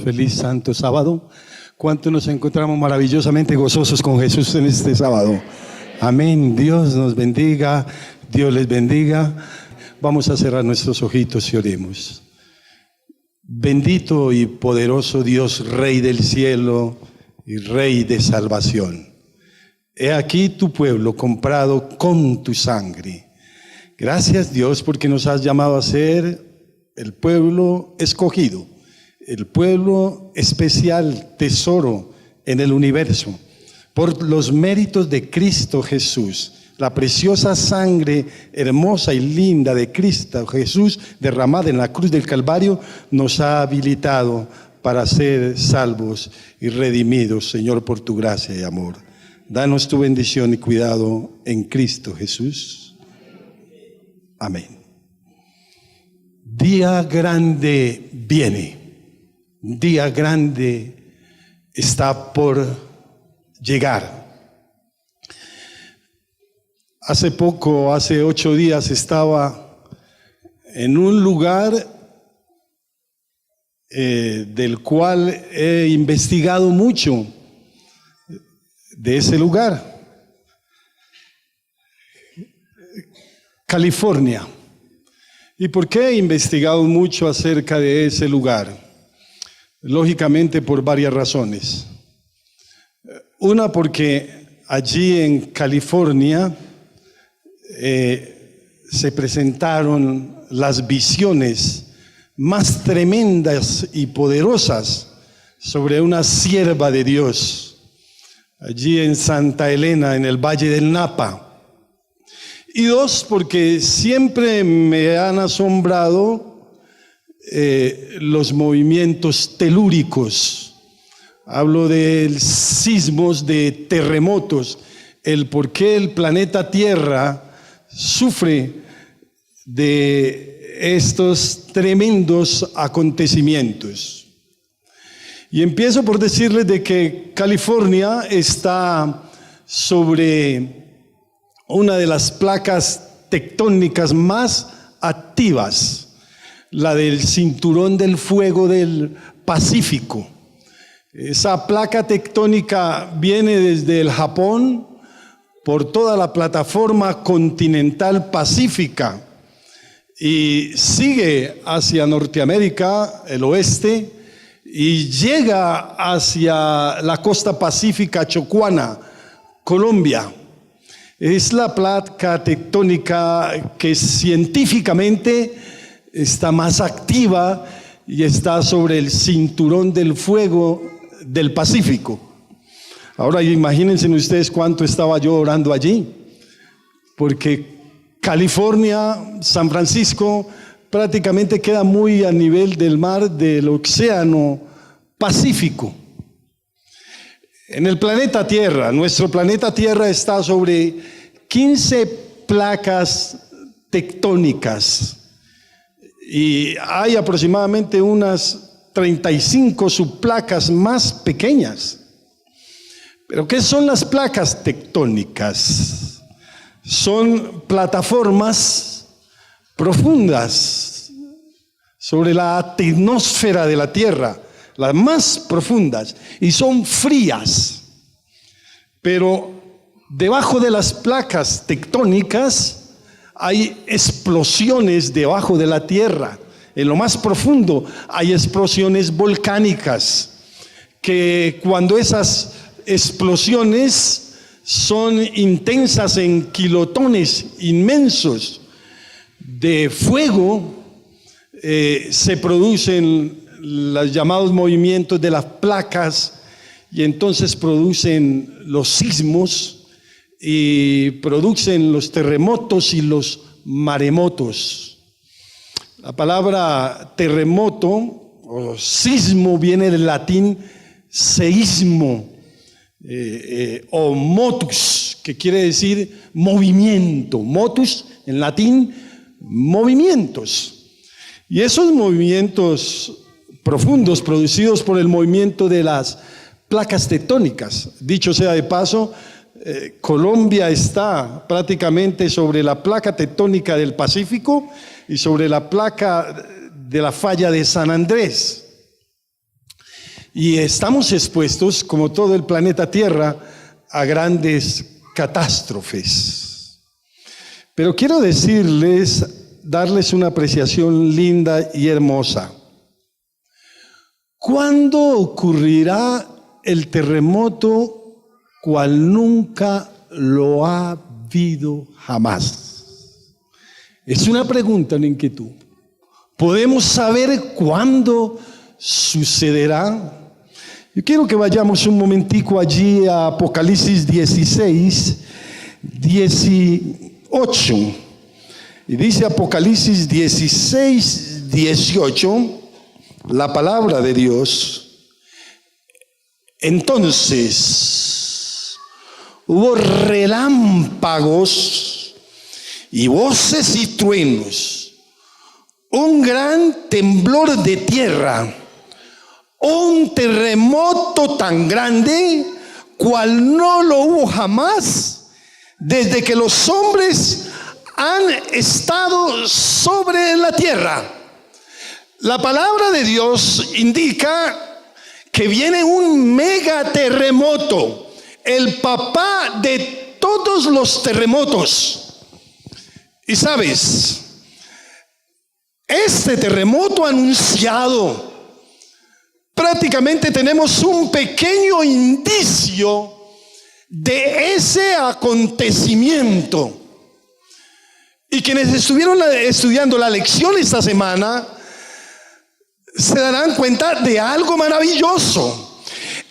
Feliz Santo Sábado. ¿Cuánto nos encontramos maravillosamente gozosos con Jesús en este sábado? Amén. Dios nos bendiga, Dios les bendiga. Vamos a cerrar nuestros ojitos y oremos. Bendito y poderoso Dios, Rey del cielo y Rey de salvación. He aquí tu pueblo comprado con tu sangre. Gracias, Dios, porque nos has llamado a ser el pueblo escogido, el pueblo especial, tesoro en el universo, por los méritos de Cristo Jesús. La preciosa sangre hermosa y linda de Cristo Jesús derramada en la cruz del Calvario nos ha habilitado para ser salvos y redimidos, Señor, por tu gracia y amor. Danos tu bendición y cuidado en Cristo Jesús. Amén. Día grande viene. Día grande está por llegar. Hace 8 días, estaba en un lugar del cual he investigado mucho de ese lugar. California. ¿Y por qué he investigado mucho acerca de ese lugar? Lógicamente por varias razones. Una, porque allí en California se presentaron las visiones más tremendas y poderosas sobre una sierva de Dios, allí en Santa Elena, en el Valle del Napa. Y dos, porque siempre me han asombrado los movimientos telúricos. Hablo de sismos, de terremotos, el por qué el planeta Tierra sufre de estos tremendos acontecimientos. Y empiezo por decirles de que California está sobre una de las placas tectónicas más activas, la del Cinturón del Fuego del Pacífico. Esa placa tectónica viene desde el Japón por toda la plataforma continental pacífica y sigue hacia Norteamérica, el oeste, y llega hacia la costa pacífica chocuana, Colombia. Es la placa tectónica que científicamente está más activa y está sobre el Cinturón del Fuego del Pacífico. Ahora imagínense ustedes cuánto estaba yo orando allí, porque California, San Francisco, prácticamente queda muy a nivel del mar del Océano Pacífico. En el planeta Tierra, nuestro planeta Tierra está sobre 15 placas tectónicas y hay aproximadamente unas 35 subplacas más pequeñas. ¿Pero qué son las placas tectónicas? Son plataformas profundas sobre la atmósfera de la Tierra, las más profundas, y son frías. Pero debajo de las placas tectónicas hay explosiones debajo de la Tierra. En lo más profundo hay explosiones volcánicas, que cuando esas explosiones son intensas en kilotones inmensos de fuego, se producen los llamados movimientos de las placas y entonces producen los sismos y producen los terremotos y los maremotos. La palabra terremoto o sismo viene del latín seísmo o motus, que quiere decir movimiento. Motus en latín, movimientos. Y esos movimientos profundos producidos por el movimiento de las placas tectónicas, dicho sea de paso, Colombia está prácticamente sobre la placa tectónica del Pacífico y sobre la placa de la falla de San Andrés. Y estamos expuestos, como todo el planeta Tierra, a grandes catástrofes. Pero quiero darles una apreciación linda y hermosa. ¿Cuándo ocurrirá el terremoto cual nunca lo ha habido jamás? Es una pregunta, una inquietud. ¿Podemos saber cuándo sucederá? Yo quiero que vayamos un momentico allí a Apocalipsis 16, 18. Y dice Apocalipsis 16, 18, la palabra de Dios. Entonces hubo relámpagos y voces y truenos, un gran temblor de tierra, un terremoto tan grande cual no lo hubo jamás desde que los hombres han estado sobre la tierra. La palabra de Dios indica que viene un mega terremoto, el papá de todos los terremotos. Y sabes, este terremoto anunciado, prácticamente tenemos un pequeño indicio de ese acontecimiento. Y quienes estuvieron estudiando la lección esta semana se darán cuenta de algo maravilloso.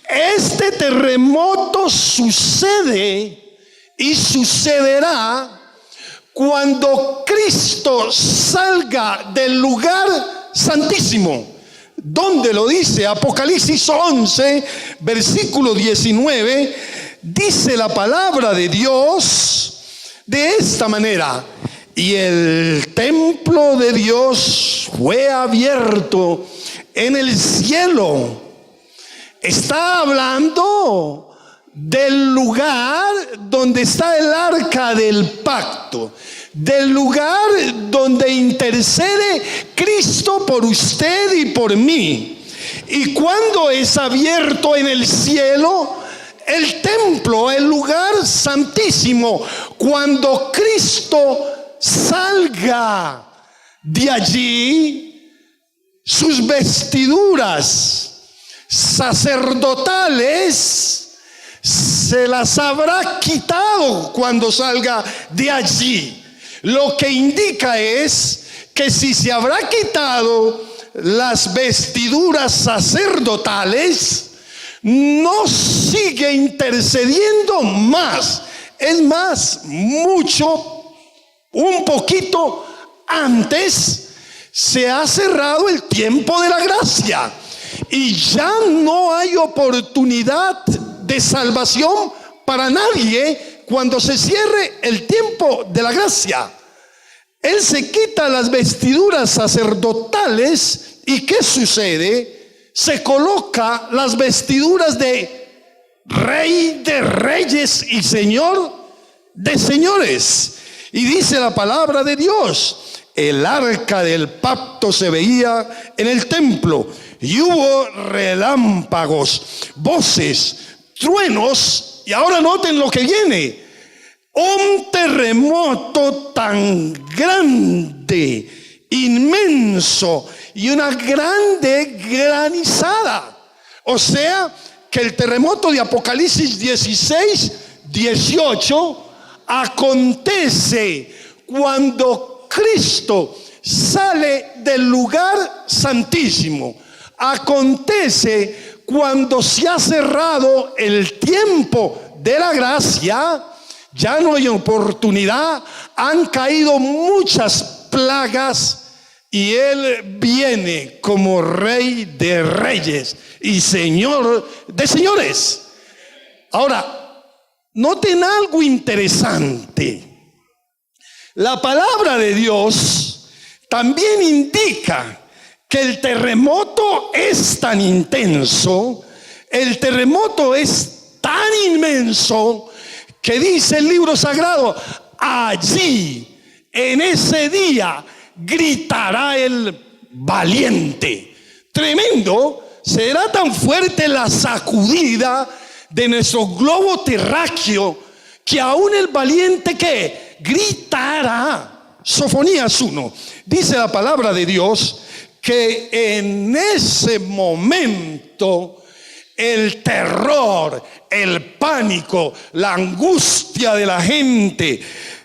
Este terremoto sucede y sucederá cuando Cristo salga del lugar santísimo. ¿Dónde lo dice? Apocalipsis 11, versículo 19, dice la palabra de Dios de esta manera: y el templo de Dios fue abierto en el cielo. Está hablando del lugar donde está el arca del pacto, del lugar donde intercede Cristo por usted y por mí. Y cuando es abierto en el cielo, el templo, el lugar santísimo, cuando Cristo salga de allí, sus vestiduras sacerdotales se las habrá quitado cuando salga de allí. Lo que indica es que si se habrá quitado las vestiduras sacerdotales, no sigue intercediendo más. Es más, un poquito antes se ha cerrado el tiempo de la gracia y ya no hay oportunidad de salvación para nadie cuando se cierre el tiempo de la gracia. Él se quita las vestiduras sacerdotales y ¿qué sucede? Se coloca las vestiduras de Rey de Reyes y Señor de Señores. Y dice la palabra de Dios: el arca del pacto se veía en el templo y hubo relámpagos, voces, truenos. Y ahora noten lo que viene: un terremoto tan grande, inmenso, y una grande granizada. O sea que el terremoto de Apocalipsis 16, 18 acontece cuando Cristo sale del lugar santísimo. Acontece cuando se ha cerrado el tiempo de la gracia. Ya no hay oportunidad, han caído muchas plagas y Él viene como Rey de Reyes y Señor de Señores. Ahora, noten algo interesante. La palabra de Dios también indica que el terremoto es tan intenso, el terremoto es tan inmenso, que dice el libro sagrado: allí, en ese día, gritará el valiente. Tremendo, será tan fuerte la sacudida de nuestro globo terráqueo que aún el valiente que gritará. Sofonías 1. Dice la palabra de Dios que en ese momento el terror, el pánico, la angustia de la gente,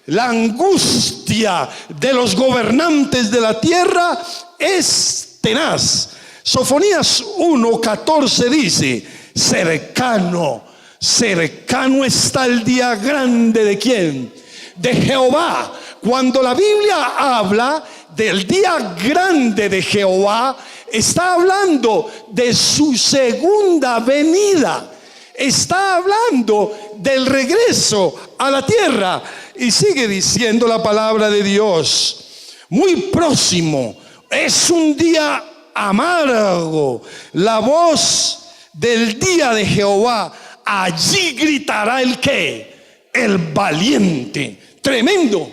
la angustia de los gobernantes de la tierra es tenaz. Sofonías 1:14 dice: cercano está el día grande ¿de quién? De Jehová. Cuando la Biblia habla del día grande de Jehová, está hablando de su segunda venida. Está hablando del regreso a la tierra. Y sigue diciendo la palabra de Dios: muy próximo, es un día amargo, la voz del día de Jehová. Allí gritará el ¿qué? El valiente. Tremendo.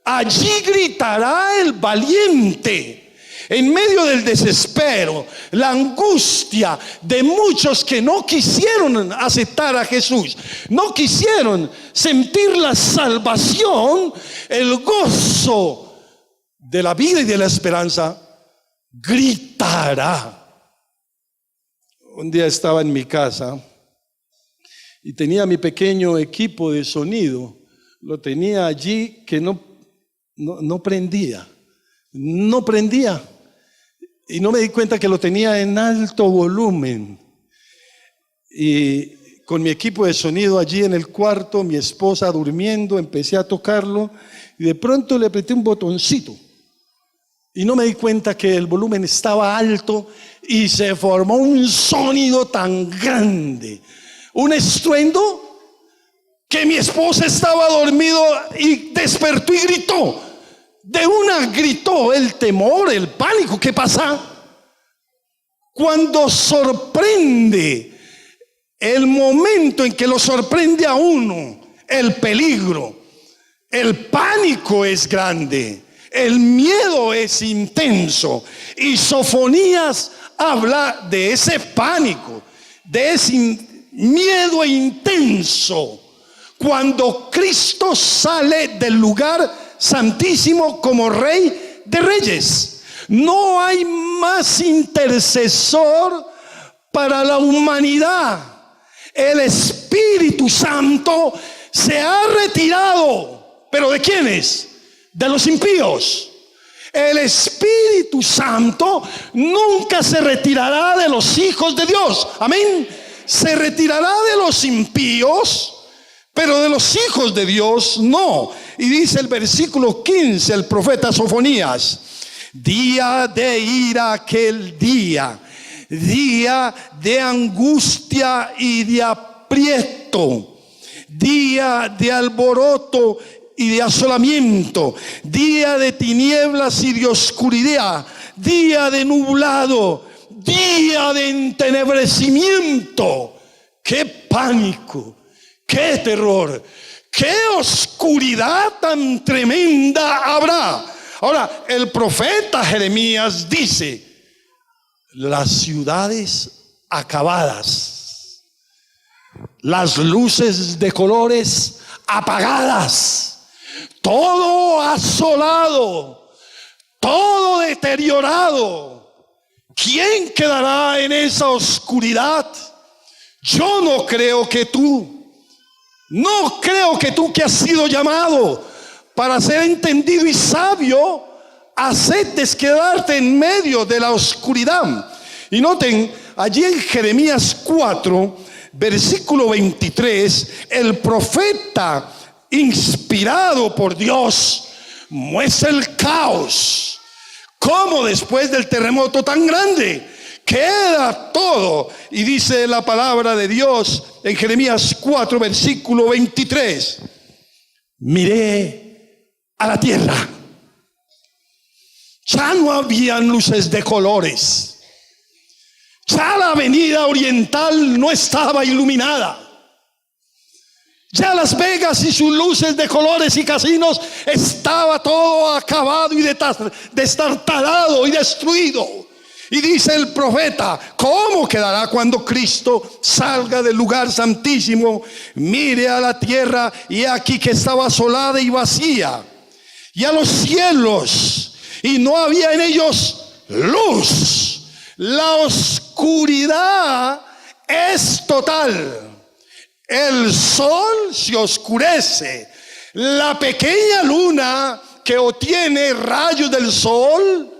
Allí gritará el valiente. En medio del desespero, la angustia de muchos que no quisieron aceptar a Jesús, no quisieron sentir la salvación, el gozo de la vida y de la esperanza, gritará. Un día estaba en mi casa y tenía mi pequeño equipo de sonido. Lo tenía allí que no prendía. No prendía. Y no me di cuenta que lo tenía en alto volumen. Y con mi equipo de sonido allí en el cuarto, mi esposa durmiendo, empecé a tocarlo y de pronto le apreté un botoncito. Y no me di cuenta que el volumen estaba alto y se formó un sonido tan grande, un estruendo, que mi esposa estaba dormido y despertó y gritó. De una gritó el temor, el pánico. ¿Qué pasa? Cuando sorprende, el momento en que lo sorprende a uno, el peligro, el pánico es grande, el miedo es intenso. Y Sofonías habla de ese pánico, de ese miedo intenso, cuando Cristo sale del lugar santísimo como Rey de Reyes. No hay más intercesor para la humanidad. El Espíritu Santo se ha retirado. ¿Pero de quiénes? De los impíos. El Espíritu Santo nunca se retirará de los hijos de Dios. Amén. Se retirará de los impíos, pero de los hijos de Dios no. Y dice el versículo 15, el profeta Sofonías: día de ira aquel día, día de angustia y de aprieto, día de alboroto y de asolamiento, día de tinieblas y de oscuridad, día de nublado, día de entenebrecimiento. ¡Qué pánico! ¡Qué terror! ¡Qué oscuridad tan tremenda habrá! Ahora, el profeta Jeremías dice: las ciudades acabadas, las luces de colores apagadas, todo asolado, todo deteriorado. ¿Quién quedará en esa oscuridad? Yo no creo que tú que has sido llamado para ser entendido y sabio, aceptes quedarte en medio de la oscuridad. Y noten, allí en Jeremías 4, versículo 23, el profeta inspirado por Dios muestra el caos. Cómo después del terremoto tan grande queda todo. Y dice la palabra de Dios en Jeremías 4, versículo 23: miré a la tierra, ya no habían luces de colores, ya la avenida oriental no estaba iluminada, ya Las Vegas y sus luces de colores y casinos estaba todo acabado y destartalado y destruido. Y dice el profeta: ¿cómo ¿Cómo quedará cuando Cristo salga del lugar santísimo? Mire a la tierra y he aquí que estaba asolada y vacía, y a los cielos, y no había en ellos luz. La oscuridad es total. El sol se oscurece. La pequeña luna que obtiene rayos del sol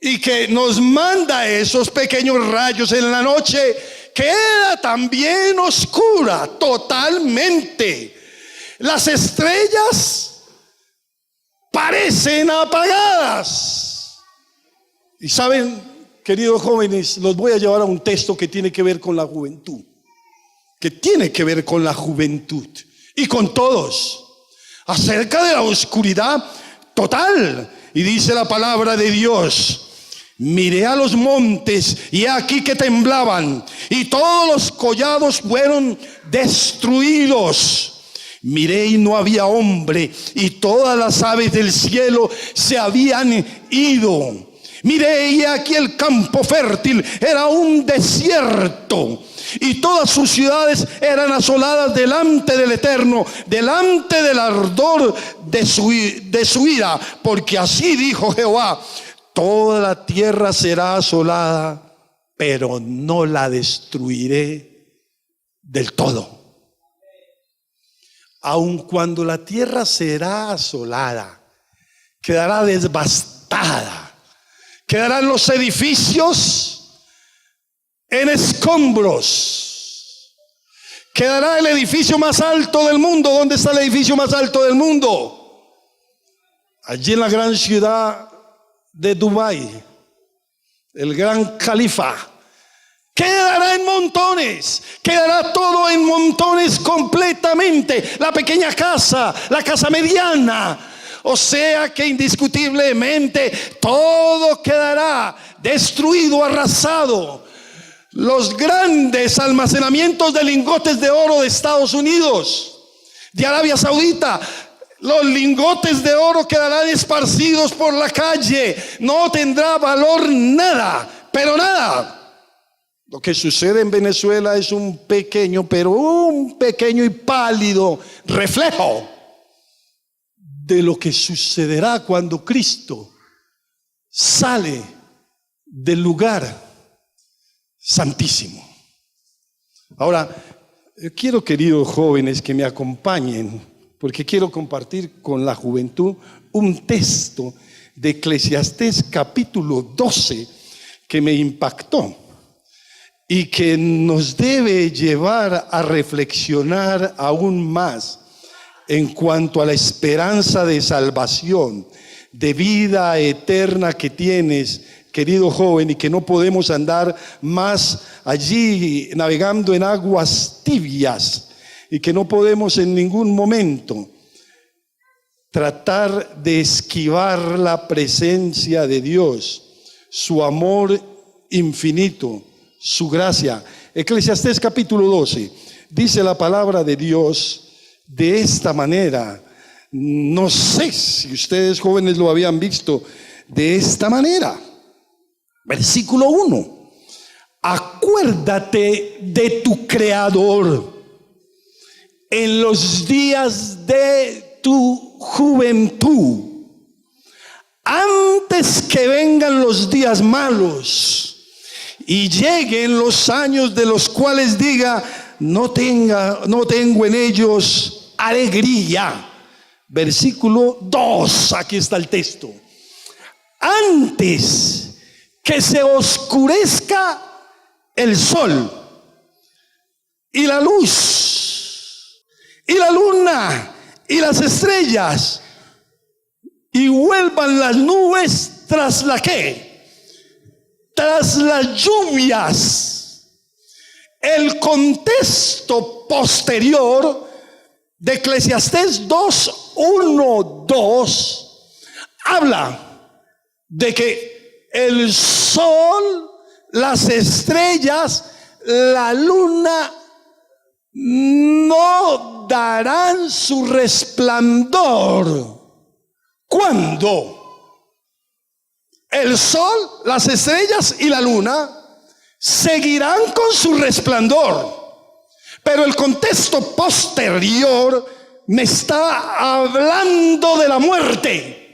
y que nos manda esos pequeños rayos en la noche, queda también oscura totalmente. Las estrellas parecen apagadas. Y saben, queridos jóvenes, los voy a llevar a un texto que tiene que ver con la juventud, y con todos, acerca de la oscuridad total. Y dice la palabra de Dios: miré a los montes y he aquí que temblaban, y todos los collados fueron destruidos. Miré y no había hombre, y todas las aves del cielo se habían ido. Miré y aquí el campo fértil era un desierto, y todas sus ciudades eran asoladas delante del Eterno, delante del ardor de su ira, porque así dijo Jehová: toda la tierra será asolada, pero no la destruiré del todo. Aun cuando la tierra será asolada, quedará devastada, quedarán los edificios en escombros, quedará el edificio más alto del mundo. ¿Dónde está el edificio más alto del mundo? Allí en la gran ciudad de Dubái, el gran califa. Quedará en montones, quedará todo en montones completamente. La pequeña casa, la casa mediana. O sea que indiscutiblemente todo quedará destruido, arrasado. Los grandes almacenamientos de lingotes de oro de Estados Unidos, de Arabia Saudita, los lingotes de oro quedarán esparcidos por la calle. No tendrá valor nada, pero nada. Lo que sucede en Venezuela es un pequeño y pálido reflejo de lo que sucederá cuando Cristo sale del lugar santísimo. Ahora, quiero, queridos jóvenes, que me acompañen, porque quiero compartir con la juventud un texto de Eclesiastés capítulo 12 que me impactó y que nos debe llevar a reflexionar aún más en cuanto a la esperanza de salvación, de vida eterna que tienes, querido joven, y que no podemos andar más allí navegando en aguas tibias, y que no podemos en ningún momento tratar de esquivar la presencia de Dios, su amor infinito, su gracia. Eclesiastés capítulo 12, dice la palabra de Dios de esta manera. No sé si ustedes jóvenes lo habían visto de esta manera. Versículo 1: acuérdate de tu Creador en los días de tu juventud, antes que vengan los días malos y lleguen los años de los cuales diga: no tengo en ellos alegría. Versículo 2, aquí está el texto: antes que se oscurezca el sol y la luz y la luna y las estrellas, y vuelvan las nubes tras la ¿qué? Tras las lluvias. El contexto posterior de Eclesiastés 2, 1, 2 habla de que el sol, las estrellas, la luna no darán su resplandor. ¿Cuándo? El sol, las estrellas y la luna seguirán con su resplandor. Pero el contexto posterior me está hablando de la muerte.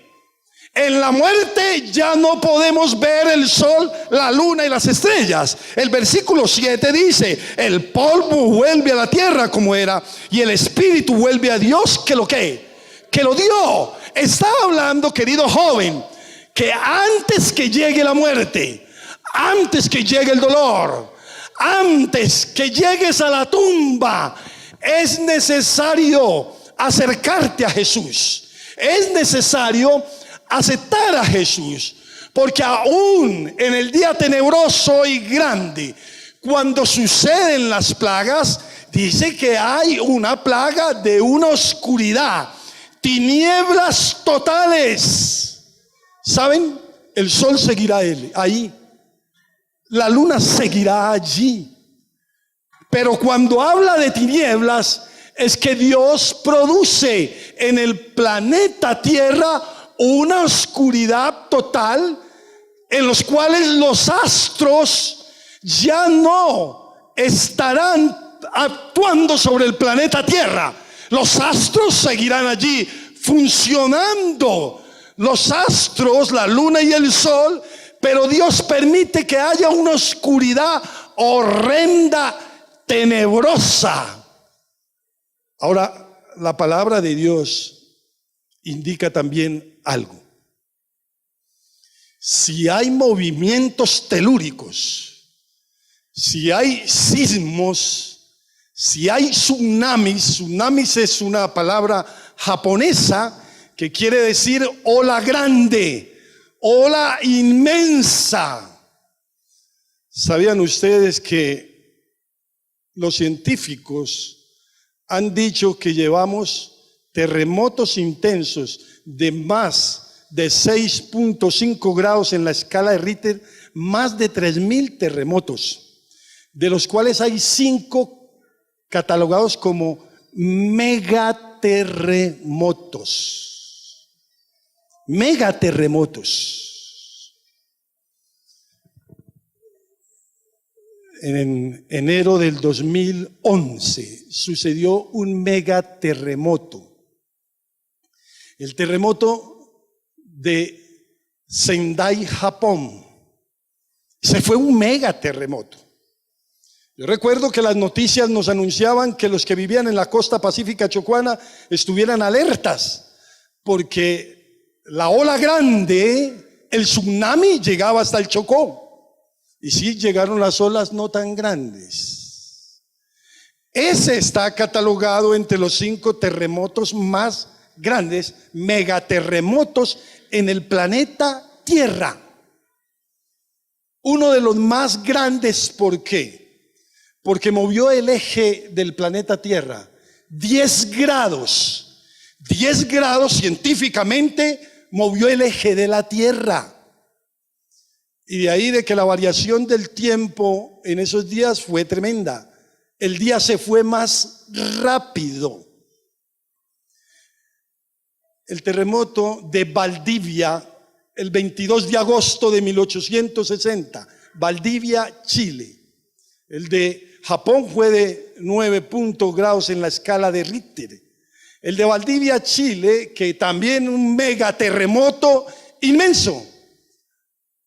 En la muerte ya no podemos ver el sol, la luna y las estrellas. El versículo 7 dice: el polvo vuelve a la tierra como era, y el espíritu vuelve a Dios que lo dio. Está hablando, querido joven, que antes que llegue la muerte, antes que llegue el dolor, antes que llegues a la tumba, es necesario acercarte a Jesús. Es necesario aceptar a Jesús, porque aún en el día tenebroso y grande, cuando suceden las plagas, dice que hay una plaga de una oscuridad, tinieblas totales. ¿Saben? El sol seguirá ahí, la luna seguirá allí, pero cuando habla de tinieblas, es que Dios produce en el planeta Tierra una oscuridad total, en los cuales los astros ya no estarán actuando sobre el planeta Tierra. Los astros seguirán allí funcionando, los astros, la luna y el sol, pero Dios permite que haya una oscuridad horrenda, tenebrosa. Ahora, la palabra de Dios indica también algo. Si hay movimientos telúricos, si hay sismos, si hay tsunamis es una palabra japonesa que quiere decir ola grande, ola inmensa. ¿Sabían ustedes que los científicos han dicho que llevamos terremotos intensos de más de 6.5 grados en la escala de Richter, más de 3.000 terremotos, de los cuales hay 5 catalogados como megaterremotos? Megaterremotos. En enero del 2011 sucedió un megaterremoto. El terremoto de Sendai, Japón. Se fue un megaterremoto. Yo recuerdo que las noticias nos anunciaban que los que vivían en la costa pacífica chocuana estuvieran alertas, porque la ola grande, el tsunami, llegaba hasta el Chocó. Y sí llegaron las olas no tan grandes. Ese está catalogado entre los 5 terremotos más grandes, megaterremotos en el planeta Tierra. Uno de los más grandes, ¿por qué? Porque movió el eje del planeta Tierra 10 grados. 10 grados científicamente movió el eje de la Tierra. Y de ahí de que la variación del tiempo en esos días fue tremenda. El día se fue más rápido. El terremoto de Valdivia, el 22 de agosto de 1860, Valdivia, Chile. El de Japón fue de 9 grados en la escala de Richter. El de Valdivia, Chile, que también un megaterremoto inmenso,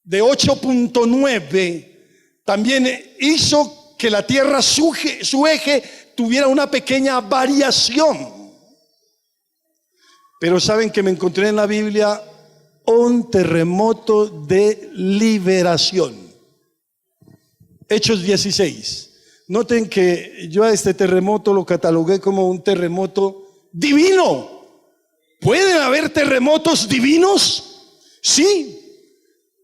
de 8.9, también hizo que la Tierra, su eje, tuviera una pequeña variación. Pero saben que me encontré en la Biblia un terremoto de liberación. Hechos 16. Noten que yo a este terremoto lo catalogué como un terremoto divino. ¿Pueden haber terremotos divinos? Sí.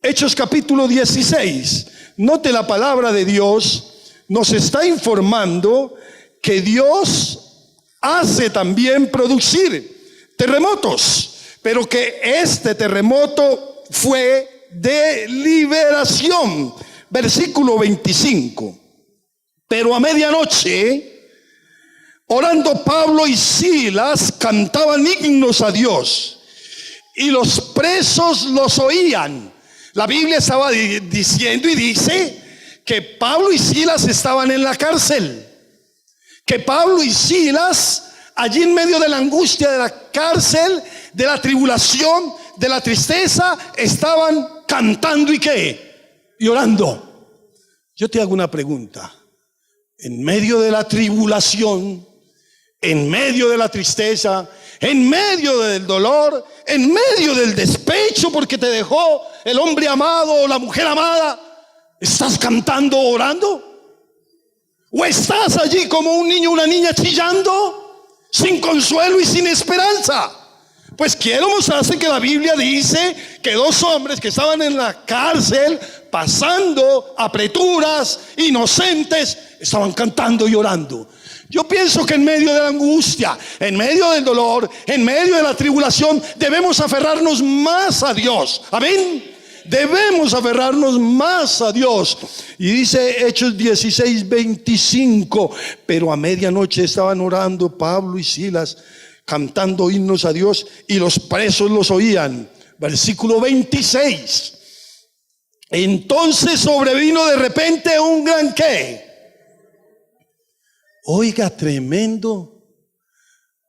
Hechos capítulo 16. Note, la palabra de Dios nos está informando que Dios hace también producir terremotos, pero que este terremoto fue de liberación. Versículo 25. Pero a medianoche, orando Pablo y Silas, cantaban himnos a Dios, y los presos los oían. La Biblia estaba diciendo y dice que Pablo y Silas estaban en la cárcel, que Pablo y Silas allí en medio de la angustia de la cárcel, de la tribulación, de la tristeza, estaban cantando y ¿qué? Y orando. Yo te hago una pregunta. En medio de la tribulación, en medio de la tristeza, en medio del dolor, en medio del despecho porque te dejó el hombre amado o la mujer amada, ¿estás cantando o orando? ¿O estás allí como un niño o una niña chillando, sin consuelo y sin esperanza? Pues quiero mostrarse que la Biblia dice que dos hombres que estaban en la cárcel pasando apreturas, inocentes, estaban cantando y orando. Yo pienso que en medio de la angustia, en medio del dolor, en medio de la tribulación, debemos aferrarnos más a Dios. Amén. Debemos aferrarnos más a Dios. Y dice Hechos 16:25, pero a medianoche estaban orando Pablo y Silas, cantando himnos a Dios, y los presos los oían. Versículo 26. Entonces sobrevino de repente un gran ¿qué? Oiga, tremendo,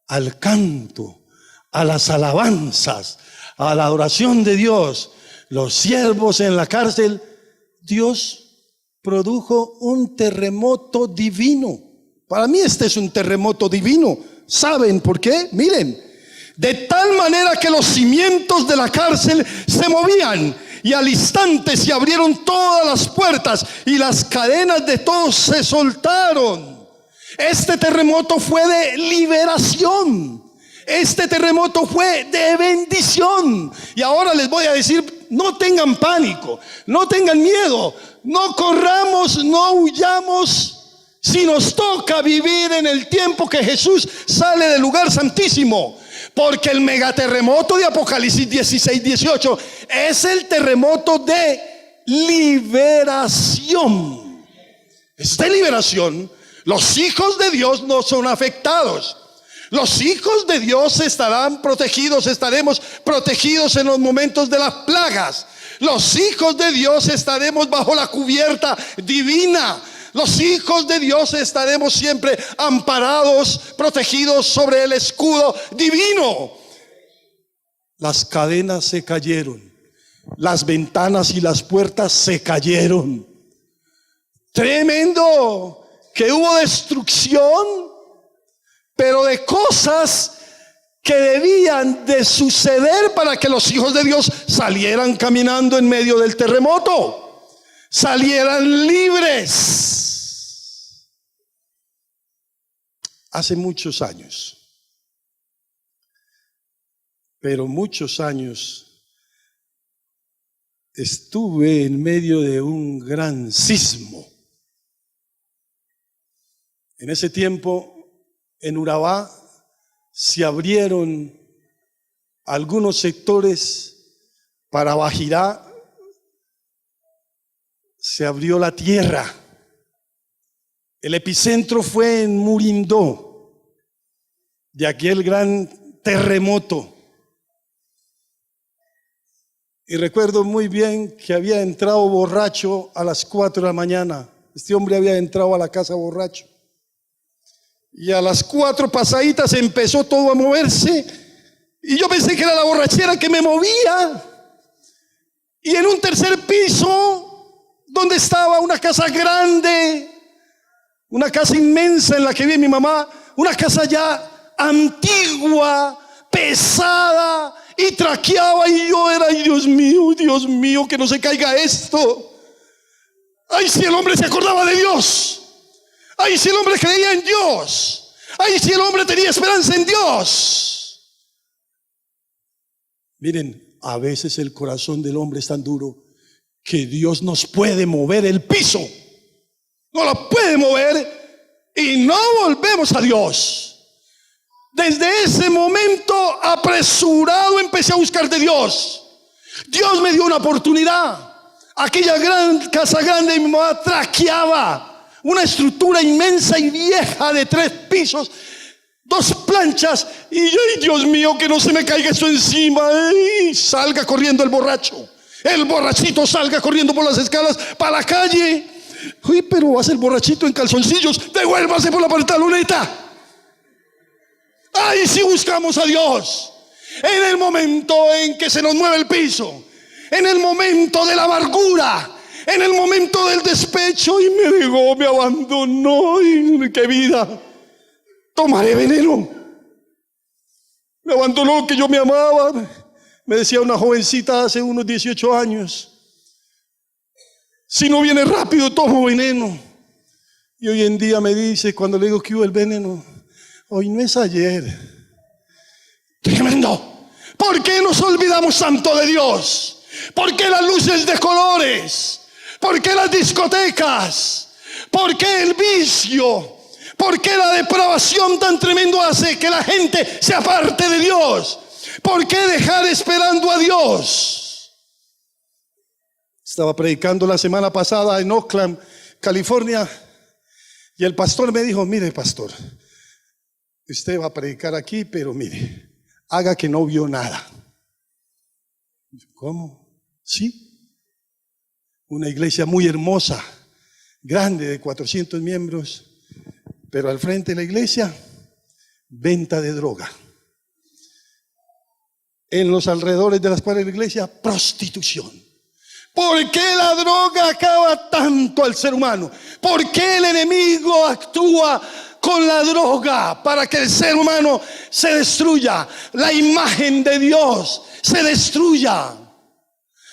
al canto, a las alabanzas, a la adoración de Dios, los siervos en la cárcel. Dios produjo un terremoto divino. Para mí este es un terremoto divino. ¿Saben por qué? Miren, de tal manera que los cimientos de la cárcel se movían, y al instante se abrieron todas las puertas y las cadenas de todos se soltaron. Este terremoto fue de liberación. Este terremoto fue de bendición. Y ahora les voy a decir, no tengan pánico, no tengan miedo, no corramos, no huyamos. Si nos toca vivir en el tiempo que Jesús sale del lugar santísimo, porque el megaterremoto de Apocalipsis 16:18 es el terremoto de liberación. Esta liberación, los hijos de Dios no son afectados. Los hijos de Dios estarán protegidos, estaremos protegidos en los momentos de las plagas. Los hijos de Dios estaremos bajo la cubierta divina. Los hijos de Dios estaremos siempre amparados, protegidos sobre el escudo divino. Las cadenas se cayeron, las ventanas y las puertas se cayeron. Tremendo, que hubo destrucción, pero de cosas que debían de suceder para que los hijos de Dios salieran caminando en medio del terremoto, salieran libres. Hace muchos años, pero muchos años, estuve en medio de un gran sismo. En ese tiempo, en Urabá, se abrieron algunos sectores. Para Bajirá se abrió la tierra. El epicentro fue en Murindó, de aquel gran terremoto. Y recuerdo muy bien que había entrado borracho a las 4 de la mañana. Este hombre había entrado a la casa borracho. Y a las 4 pasaditas empezó todo a moverse. Y yo pensé que era la borrachera que me movía. Y en un tercer piso, donde estaba una casa grande, una casa inmensa en la que vive mi mamá, una casa ya antigua, pesada, y traqueaba, y yo era, ay Dios mío, que no se caiga esto. Ay, si el hombre se acordaba de Dios. Ay, si el hombre creía en Dios. Ay, si el hombre tenía esperanza en Dios. Miren, a veces el corazón del hombre es tan duro que Dios nos puede mover el piso. No lo puede mover y no volvemos a Dios. Desde ese momento apresurado empecé a buscar de Dios. Dios me dio una oportunidad. Aquella gran casa grande de mi mamá traqueaba. Una estructura inmensa y vieja de 3 pisos, 2 planchas. Y ay, Dios mío, que no se me caiga esto encima. Ay, salga corriendo el borracho. El borrachito salga corriendo por las escalas para la calle. Uy, pero vas el borrachito en calzoncillos, devuélvase por la pantaloneta. Ahí sí buscamos a Dios. En el momento en que se nos mueve el piso, en el momento de la amargura, en el momento del despecho, y me dejó, me abandonó, y qué vida. Tomaré veneno. Me abandonó, que yo me amaba. Me decía una jovencita hace unos 18 años: si no viene rápido, tomo veneno. Y hoy en día me dice, cuando le digo que hubo el veneno: hoy no es ayer. Tremendo. ¿Por qué nos olvidamos tanto de Dios? ¿Por qué las luces de colores? ¿Por qué las discotecas? ¿Por qué el vicio? ¿Por qué la depravación tan tremendo hace que la gente se aparte de Dios? ¿Por qué dejar esperando a Dios? Estaba predicando la semana pasada en Oakland, California, y el pastor me dijo: mire, pastor, usted va a predicar aquí, pero mire, haga que no vio nada. ¿Cómo? Sí. Una iglesia muy hermosa, grande, de 400 miembros, pero al frente de la iglesia, venta de droga. En los alrededores de las cuadras de la iglesia, prostitución. ¿Por qué la droga acaba tanto al ser humano? ¿Por qué el enemigo actúa con la droga para que el ser humano se destruya? La imagen de Dios se destruya.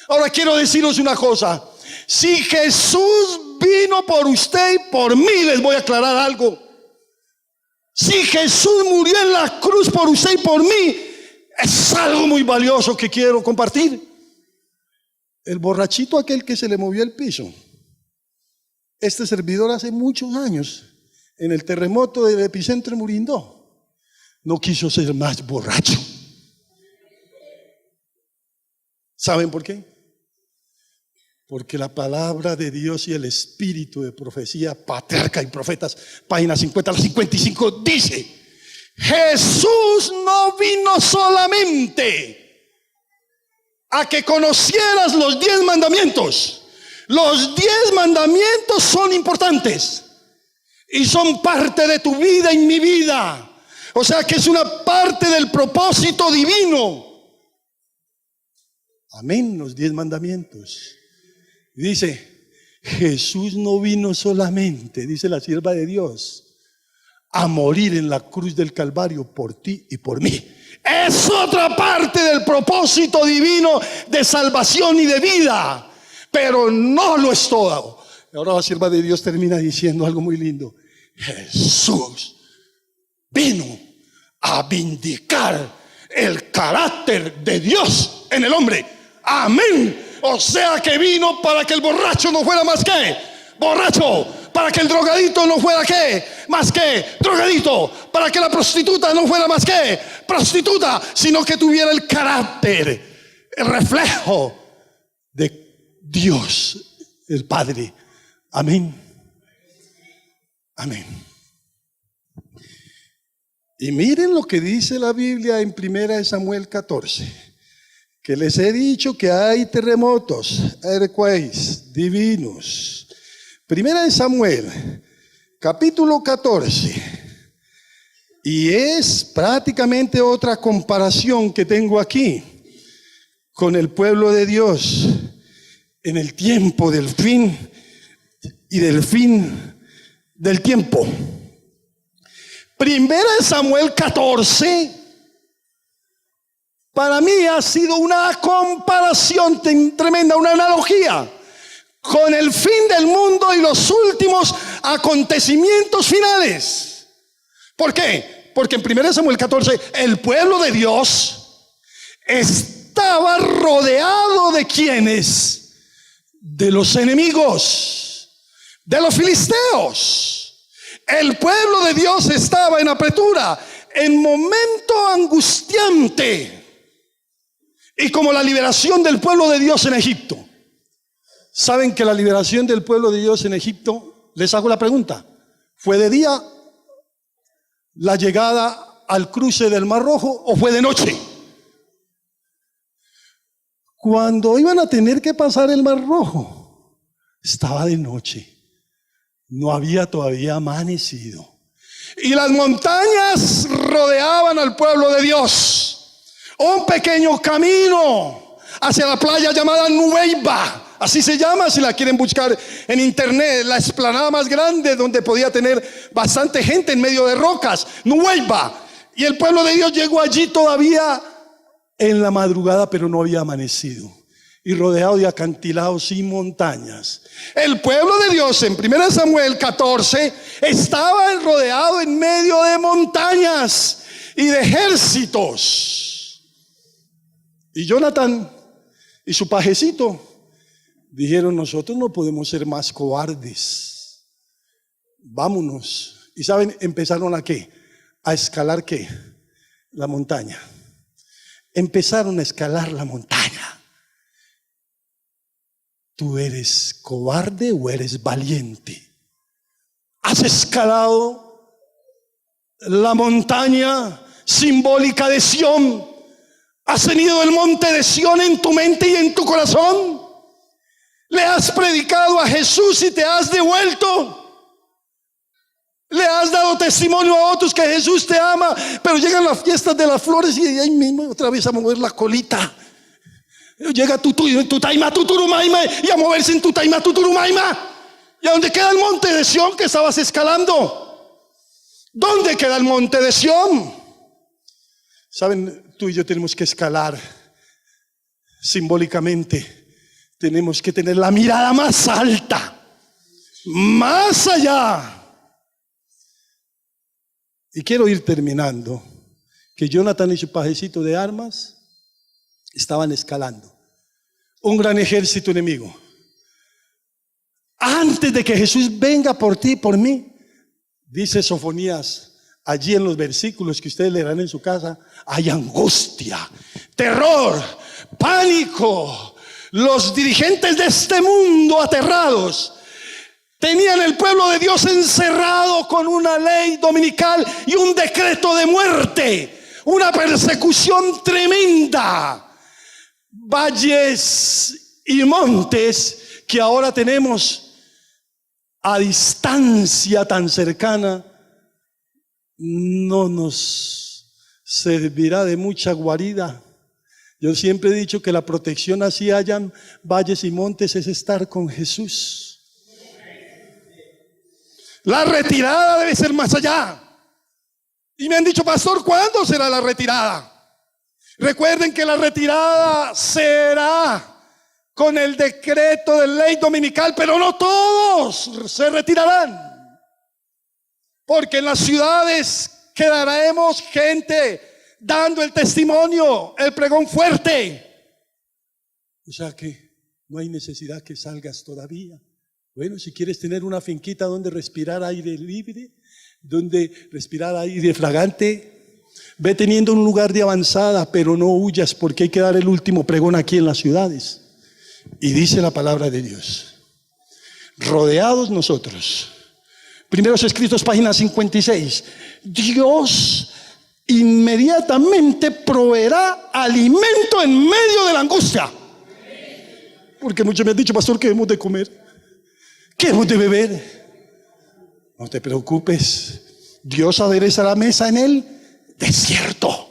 Ahora quiero deciros una cosa: si Jesús vino por usted y por mí, les voy a aclarar algo. Si Jesús murió en la cruz por usted y por mí, es algo muy valioso que quiero compartir. El borrachito aquel que se le movió el piso, este servidor hace muchos años, en el terremoto del epicentro Murindó, no quiso ser más borracho. ¿Saben por qué? Porque la palabra de Dios y el espíritu de profecía, Patriarca y Profetas, página 50 al 55, dice: Jesús no vino solamente a que conocieras los 10 mandamientos. Los 10 mandamientos son importantes y son parte de tu vida y mi vida. O sea que es una parte del propósito divino. Amén, los 10 mandamientos. Dice: Jesús no vino solamente, dice la sierva de Dios, a morir en la cruz del Calvario por ti y por mí. Es otra parte del propósito divino de salvación y de vida, pero no lo es todo. Ahora la sierva de Dios termina diciendo algo muy lindo: Jesús vino a vindicar el carácter de Dios en el hombre. Amén. O sea que vino para que el borracho no fuera más que borracho, para que el drogadito no fuera que más que drogadito, para que la prostituta no fuera más que prostituta, sino que tuviera el carácter, el reflejo de Dios el Padre. Amén. Amén. Y miren lo que dice la Biblia en 1 Samuel 14. Que les he dicho que hay terremotos, earthquakes divinos. 1 Samuel, capítulo 14. Y es prácticamente otra comparación que tengo aquí con el pueblo de Dios en el tiempo del fin y del fin del tiempo. 1 Samuel 14 para mí ha sido una comparación tremenda, una analogía con el fin del mundo y los últimos acontecimientos finales. ¿Por qué? Porque en 1 Samuel 14 el pueblo de Dios estaba rodeado de ¿quiénes? De los enemigos, de los filisteos. El pueblo de Dios estaba en apretura, en momento angustiante. Y como la liberación del pueblo de Dios en Egipto. ¿Saben que la liberación del pueblo de Dios en Egipto, les hago la pregunta, fue de día la llegada al cruce del Mar Rojo o fue de noche? Cuando iban a tener que pasar el Mar Rojo, estaba de noche. No había todavía amanecido. Y las montañas rodeaban al pueblo de Dios. Un pequeño camino hacia la playa llamada Nuweiba. Así se llama, si la quieren buscar en internet. La explanada más grande donde podía tener bastante gente en medio de rocas. Nuweiba. Y el pueblo de Dios llegó allí todavía en la madrugada, pero no había amanecido. Y rodeado de acantilados y montañas. El pueblo de Dios en 1 Samuel 14 estaba rodeado en medio de montañas y de ejércitos. Y Jonatán y su pajecito dijeron: nosotros no podemos ser más cobardes. Vámonos. ¿Y saben? Empezaron a ¿qué? A escalar ¿qué? La montaña. Empezaron a escalar la montaña. ¿Tú eres cobarde o eres valiente? ¿Has escalado la montaña simbólica de Sión? ¿Has tenido el monte de Sión en tu mente y en tu corazón? ¿Le has predicado a Jesús y te has devuelto? ¿Le has dado testimonio a otros que Jesús te ama? Pero llegan las fiestas de las flores y ahí mismo otra vez a mover la colita. Llega Tutaima, Tuturumaima, y a moverse en Tutaima, Tuturumaima. ¿Y a dónde queda el monte de Sión que estabas escalando? ¿Dónde queda el monte de Sión? Saben, tú y yo tenemos que escalar simbólicamente. Tenemos que tener la mirada más alta, más allá. Y quiero ir terminando. Que Jonatán y su pajecito de armas estaban escalando un gran ejército enemigo. Antes de que Jesús venga por ti y por mí, dice Sofonías, allí en los versículos que ustedes leerán en su casa, hay angustia, terror, pánico. Los dirigentes de este mundo aterrados tenían el pueblo de Dios encerrado con una ley dominical y un decreto de muerte, una persecución tremenda. Valles y montes que ahora tenemos a distancia tan cercana no nos servirá de mucha guarida. Yo siempre he dicho que la protección así hayan valles y montes es estar con Jesús. La retirada debe ser más allá. Y me han dicho: pastor, ¿cuándo será la retirada? Recuerden que la retirada será con el decreto de ley dominical, pero no todos se retirarán, porque en las ciudades quedaremos gente dando el testimonio, el pregón fuerte. O sea que no hay necesidad que salgas todavía. Bueno, si quieres tener una finquita donde respirar aire libre, donde respirar aire fragante, ve teniendo un lugar de avanzada, pero no huyas, porque hay que dar el último pregón aquí en las ciudades. Y dice la palabra de Dios: rodeados nosotros. Primeros Escritos, página 56. Dios inmediatamente proveerá alimento en medio de la angustia. Porque muchos me han dicho: pastor, ¿qué hemos de comer? ¿Qué hemos de beber? No te preocupes, Dios adereza la mesa en el desierto.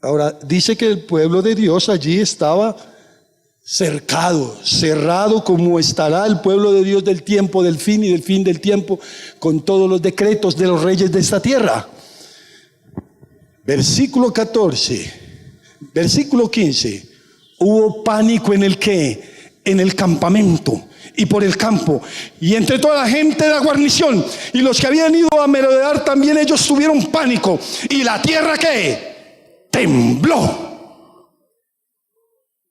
Ahora dice que el pueblo de Dios allí estaba cercado, cerrado, como estará el pueblo de Dios del tiempo del fin y del fin del tiempo, con todos los decretos de los reyes de esta tierra. Versículo 14, versículo 15. Hubo pánico en el ¿qué? En el campamento y por el campo, y entre toda la gente de la guarnición, y los que habían ido a merodear también, ellos tuvieron pánico, y la tierra ¿qué? Tembló,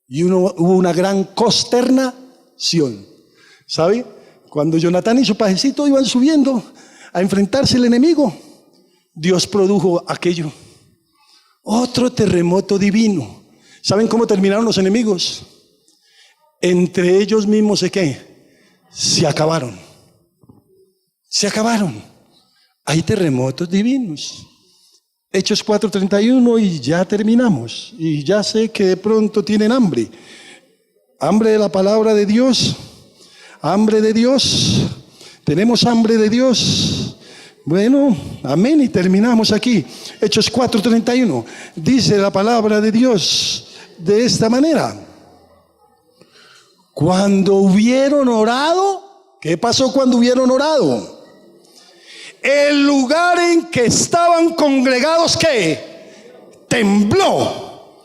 y hubo una gran consternación. ¿Sabe? Cuando Jonatán y su pajecito iban subiendo a enfrentarse al enemigo, Dios produjo aquello, otro terremoto divino. ¿Saben cómo terminaron los enemigos? Entre ellos mismos se acabaron. Se acabaron. Hay terremotos divinos. Hechos 4:31, y ya terminamos. Y ya sé que de pronto tienen hambre. Hambre de la palabra de Dios. Hambre de Dios. ¿Tenemos hambre de Dios? Bueno, amén, y terminamos aquí. Hechos 4:31. Dice la palabra de Dios de esta manera. Cuando hubieron orado, ¿qué pasó cuando hubieron orado? El lugar en que estaban congregados, ¿qué? Tembló.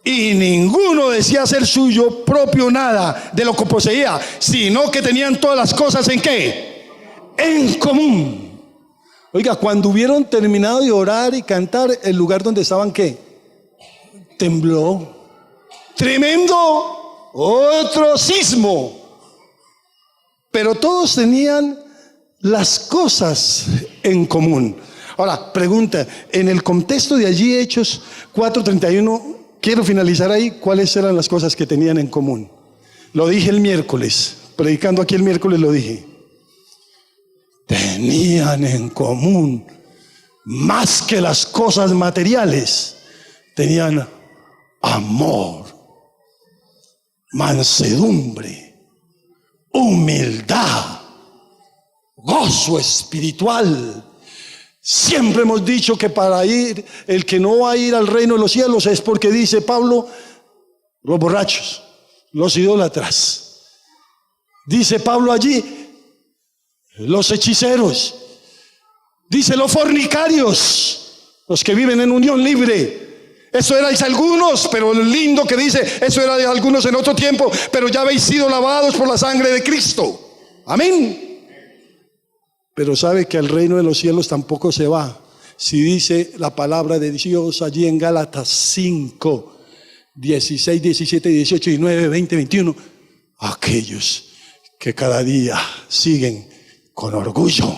Y ninguno decía ser suyo propio nada de lo que poseía, sino que tenían todas las cosas ¿en qué? En común. Oiga, cuando hubieron terminado de orar y cantar, el lugar donde estaban, ¿qué? Tembló. Tremendo, otro sismo. Pero todos tenían las cosas en común. Ahora, pregunta, en el contexto de allí, Hechos 4:31, quiero finalizar ahí, ¿cuáles eran las cosas que tenían en común? Lo dije el miércoles, predicando aquí el miércoles lo dije. Tenían en común, más que las cosas materiales, tenían amor, mansedumbre, humildad, gozo espiritual. Siempre hemos dicho que para ir, el que no va a ir al reino de los cielos es porque dice Pablo, los borrachos, los idólatras. Dice Pablo allí, los hechiceros. Dice los fornicarios, los que viven en unión libre. Eso erais algunos, pero lindo que dice, eso era de algunos en otro tiempo, pero ya habéis sido lavados por la sangre de Cristo. Amén. Pero sabe que al reino de los cielos tampoco se va. Si dice la palabra de Dios allí en Gálatas 5, 16, 17, 18, 19, 20, 21. Aquellos que cada día siguen con orgullo,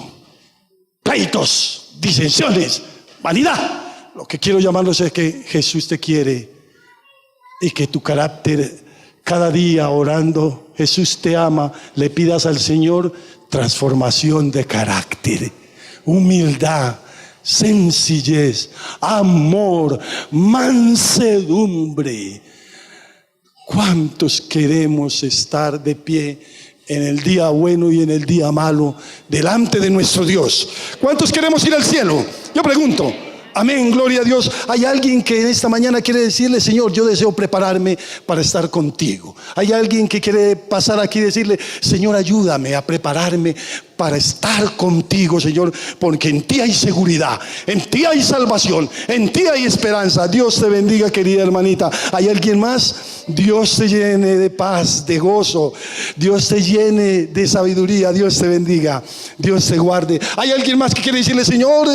pleitos, disensiones, vanidad. Lo que quiero llamarlos es que Jesús te quiere y que tu carácter cada día orando, Jesús te ama, le pidas al Señor transformación de carácter, humildad, sencillez, amor, mansedumbre. ¿Cuántos queremos estar de pie en el día bueno y en el día malo delante de nuestro Dios? ¿Cuántos queremos ir al cielo? Yo pregunto. Amén, gloria a Dios. Hay alguien que en esta mañana quiere decirle, Señor, yo deseo prepararme para estar contigo. Hay alguien que quiere pasar aquí y decirle, Señor, ayúdame a prepararme para estar contigo, Señor, porque en ti hay seguridad, en ti hay salvación, en ti hay esperanza. Dios te bendiga, querida hermanita. ¿Hay alguien más? Dios te llene de paz, de gozo. Dios te llene de sabiduría. Dios te bendiga. Dios te guarde. ¿Hay alguien más que quiere decirle, Señor,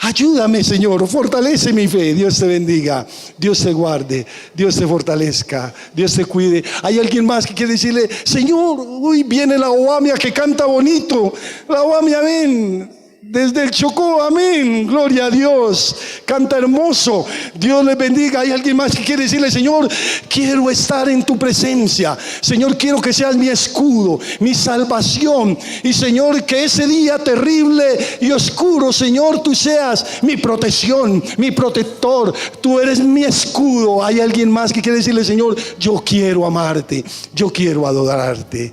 ayúdame, Señor, fortalece mi fe? Dios te bendiga, Dios te guarde, Dios te fortalezca, Dios te cuide. ¿Hay alguien más que quiere decirle, Señor, uy, viene la Oamia que canta bonito? La Oamia, ven, desde el Chocó, amén, gloria a Dios, canta hermoso. Dios les bendiga. ¿Hay alguien más que quiere decirle, Señor, quiero estar en tu presencia? Señor, quiero que seas mi escudo, mi salvación. Y Señor, que ese día terrible y oscuro, Señor, tú seas mi protección, mi protector. Tú eres mi escudo. ¿Hay alguien más que quiere decirle, Señor, yo quiero amarte, yo quiero adorarte?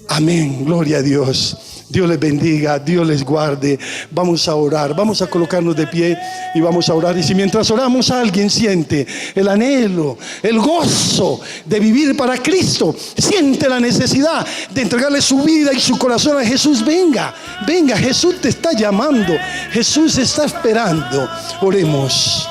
Amén, gloria a Dios. Dios les bendiga, Dios les guarde. Vamos a orar, vamos a colocarnos de pie y vamos a orar. Y si mientras oramos alguien siente el anhelo, el gozo de vivir para Cristo, siente la necesidad de entregarle su vida y su corazón a Jesús, venga, venga, Jesús te está llamando, Jesús está esperando. Oremos.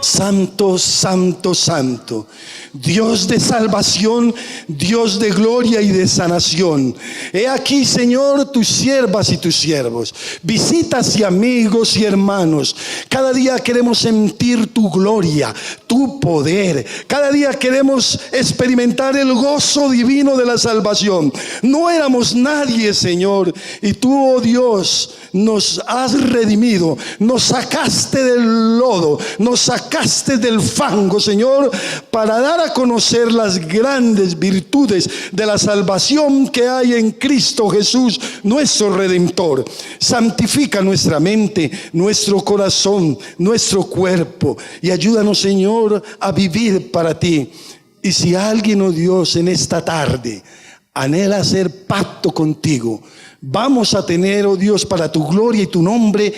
Santo, santo, santo, Dios de salvación, Dios de gloria y de sanación. He aquí, Señor, tus siervas y tus siervos, visitas y amigos y hermanos. Cada día queremos sentir tu gloria, tu poder. Cada día queremos experimentar el gozo divino de la salvación. No éramos nadie, Señor, y tú, oh Dios, nos has redimido, nos sacaste del lodo, nos sacaste del fango, Señor, para dar a conocer las grandes virtudes de la salvación que hay en Cristo Jesús, nuestro Redentor. Santifica nuestra mente, nuestro corazón, nuestro cuerpo, y ayúdanos, Señor, a vivir para ti. Y si alguien, oh Dios, en esta tarde anhela hacer pacto contigo. Vamos a tener, oh Dios, para tu gloria y tu nombre,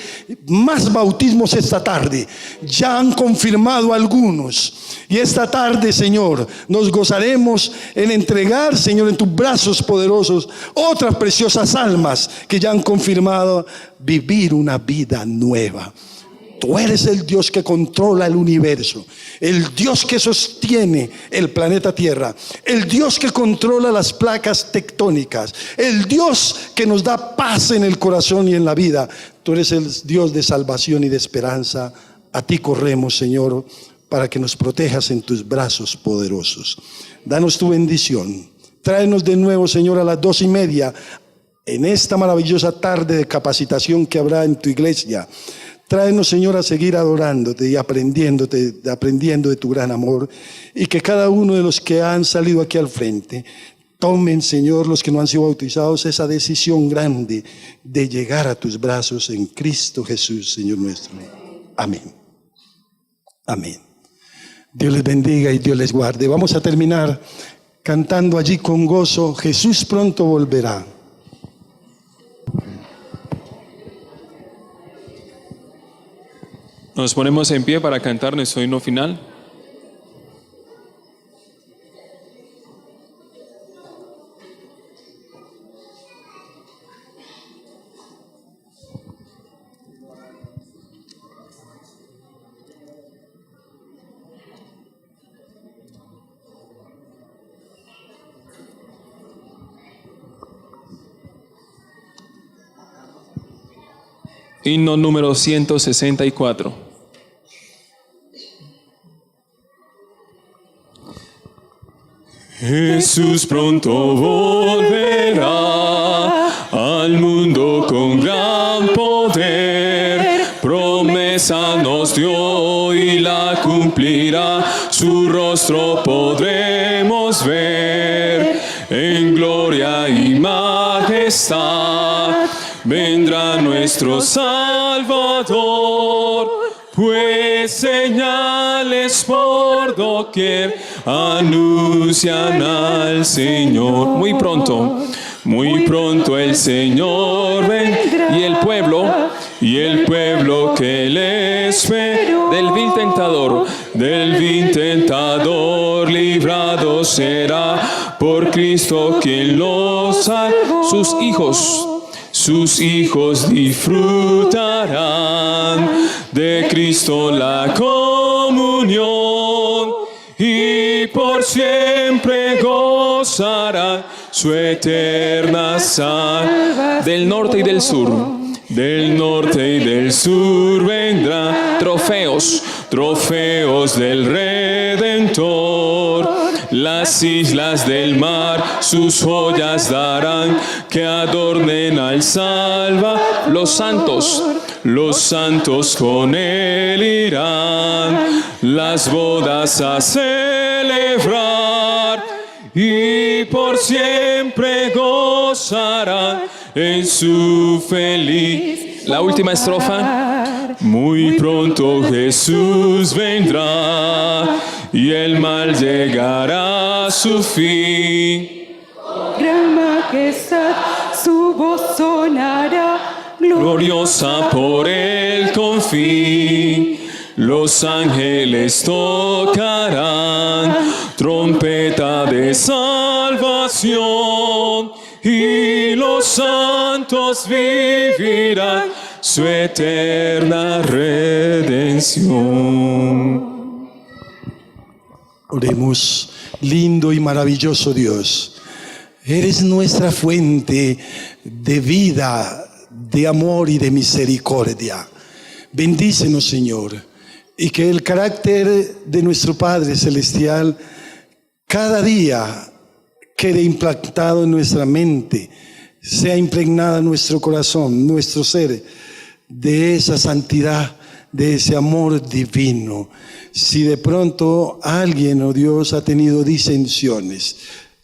más bautismos esta tarde. Ya han confirmado algunos. Y esta tarde, Señor, nos gozaremos en entregar, Señor, en tus brazos poderosos, otras preciosas almas que ya han confirmado vivir una vida nueva. Tú eres el Dios que controla el universo, el Dios que sostiene el planeta Tierra, el Dios que controla las placas tectónicas, el Dios que nos da paz en el corazón y en la vida. Tú eres el Dios de salvación y de esperanza. A ti corremos, Señor, para que nos protejas en tus brazos poderosos. Danos tu bendición. Tráenos de nuevo, Señor, a las 2:30 en esta maravillosa tarde de capacitación que habrá en tu iglesia. Tráenos, Señor, a seguir adorándote y aprendiendo de tu gran amor, y que cada uno de los que han salido aquí al frente tomen, Señor, los que no han sido bautizados, esa decisión grande de llegar a tus brazos en Cristo Jesús, Señor nuestro. Amén. Amén. Dios les bendiga y Dios les guarde. Vamos a terminar cantando allí con gozo: Jesús pronto volverá. Nos ponemos en pie para cantar nuestro himno final. Himno número 164. Jesús pronto volverá al mundo con gran poder. Promesa nos dio y la cumplirá. Su rostro podremos ver. En gloria y majestad vendrá nuestro Salvador. Pues señales por doquier anuncian al Señor. Muy pronto el Señor vendrá. Y el pueblo que le espera del vil tentador librado será. Por Cristo quien los salvó. Sus hijos disfrutarán de Cristo la comunión, y por siempre gozarán su eterna salvación. Del norte y del sur vendrán trofeos del Redentor. Las islas del mar sus joyas darán, que adornen al Salvador. Los santos con él irán las bodas a celebrar, y por siempre gozarán en su feliz. La última estrofa. Muy pronto Jesús vendrá y el mal llegará a su fin. Gran majestad su voz sonará, gloriosa por el confín. Los ángeles tocarán trompeta de salvación, y los santos vivirán su eterna redención. Oremos. Lindo y maravilloso Dios, eres nuestra fuente de vida, de amor y de misericordia. Bendícenos, Señor, y que el carácter de nuestro Padre Celestial cada día quede implantado en nuestra mente, sea impregnada en nuestro corazón, nuestro ser, de esa santidad, de ese amor divino. Si de pronto alguien, oh Dios, ha tenido disensiones,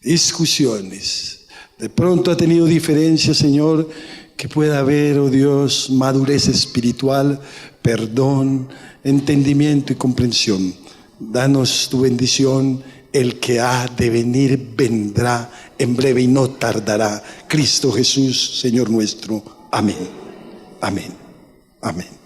discusiones, de pronto ha tenido diferencias, Señor, que pueda haber, oh Dios, madurez espiritual, perdón, entendimiento y comprensión. Danos tu bendición. El que ha de venir vendrá en breve y no tardará. Cristo Jesús, Señor nuestro. Amén. Amén. Amén.